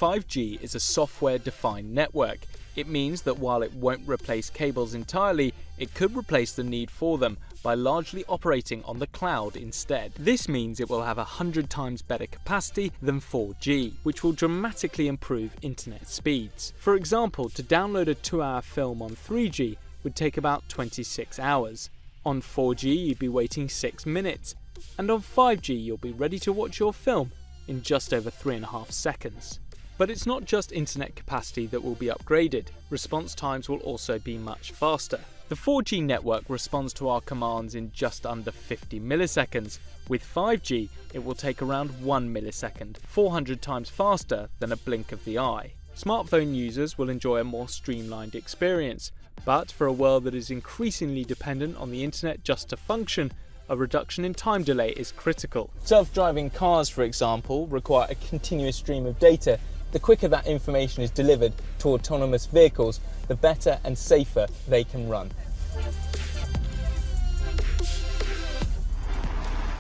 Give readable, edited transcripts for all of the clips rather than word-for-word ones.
5G is a software-defined network. It means that while it won't replace cables entirely, it could replace the need for them by largely operating on the cloud instead. This means it will have 100 times better capacity than 4G, which will dramatically improve internet speeds. For example, to download a 2-hour film on 3G would take about 26 hours. On 4G, you'd be waiting 6 minutes, and on 5G, you'll be ready to watch your film in just over 3.5 seconds. But it's not just internet capacity that will be upgraded, response times will also be much faster. The 4G network responds to our commands in just under 50 milliseconds. With 5G, it will take around 1 millisecond, 400 times faster than a blink of the eye. Smartphone users will enjoy a more streamlined experience, but for a world that is increasingly dependent on the internet just to function, a reduction in time delay is critical. Self-driving cars, for example, require a continuous stream of data. The quicker that information is delivered to autonomous vehicles, the better and safer they can run.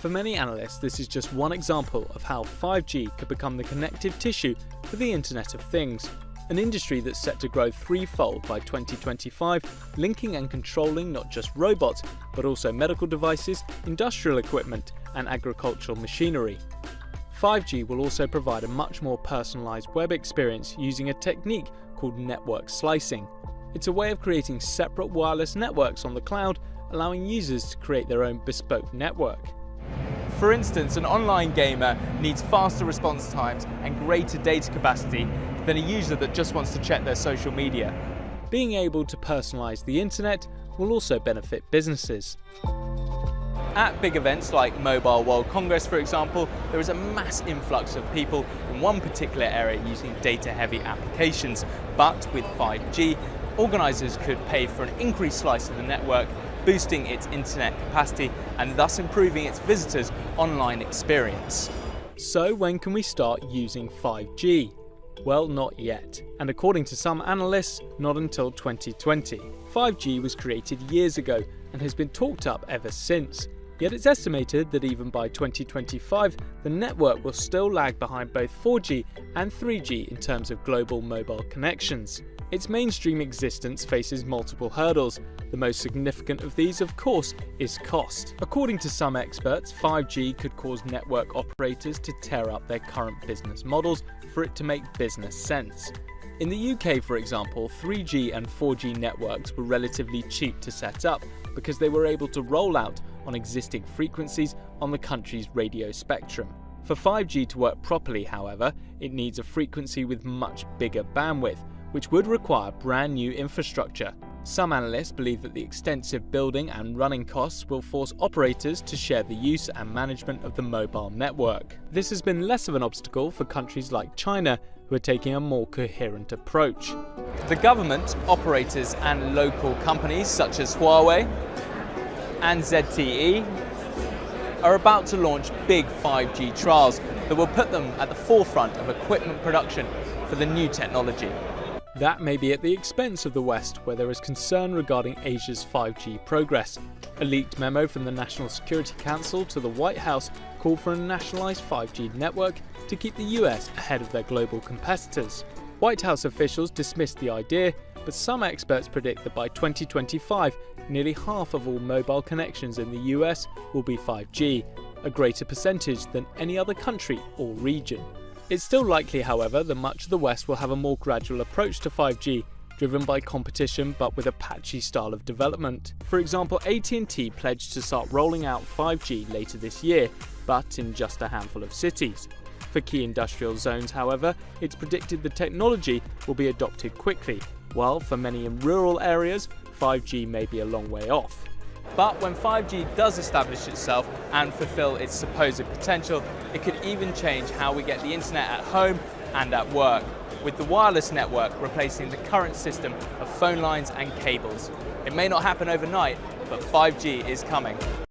For many analysts, this is just one example of how 5G could become the connective tissue for the Internet of Things, an industry that's set to grow threefold by 2025, linking and controlling not just robots, but also medical devices, industrial equipment, and agricultural machinery. 5G will also provide a much more personalised web experience using a technique called network slicing. It's a way of creating separate wireless networks on the cloud, allowing users to create their own bespoke network. For instance, an online gamer needs faster response times and greater data capacity than a user that just wants to check their social media. Being able to personalise the internet will also benefit businesses. At big events like Mobile World Congress, for example, there is a mass influx of people in one particular area using data-heavy applications. But with 5G, organisers could pay for an increased slice of the network, boosting its internet capacity and thus improving its visitors' online experience. So when can we start using 5G? Well, not yet. And according to some analysts, not until 2020. 5G was created years ago and has been talked up ever since. Yet it's estimated that even by 2025, the network will still lag behind both 4G and 3G in terms of global mobile connections. Its mainstream existence faces multiple hurdles. The most significant of these, of course, is cost. According to some experts, 5G could cause network operators to tear up their current business models for it to make business sense. In the UK, for example, 3G and 4G networks were relatively cheap to set up because they were able to roll out on existing frequencies on the country's radio spectrum. For 5G to work properly, however, it needs a frequency with much bigger bandwidth, which would require brand new infrastructure. Some analysts believe that the extensive building and running costs will force operators to share the use and management of the mobile network. This has been less of an obstacle for countries like China, who are taking a more coherent approach. The government, operators and local companies such as Huawei and ZTE are about to launch big 5G trials that will put them at the forefront of equipment production for the new technology. That may be at the expense of the West, where there is concern regarding Asia's 5G progress. A leaked memo from the National Security Council to the White House called for a nationalised 5G network to keep the US ahead of their global competitors. White House officials dismissed the idea, but some experts predict that by 2025, nearly half of all mobile connections in the US will be 5G, a greater percentage than any other country or region. It's still likely, however, that much of the West will have a more gradual approach to 5G, driven by competition but with a patchy style of development. For example, AT&T pledged to start rolling out 5G later this year, but in just a handful of cities. For key industrial zones, however, it's predicted the technology will be adopted quickly, while for many in rural areas, 5G may be a long way off. But when 5G does establish itself and fulfill its supposed potential, it could even change how we get the internet at home and at work, with the wireless network replacing the current system of phone lines and cables. It may not happen overnight, but 5G is coming.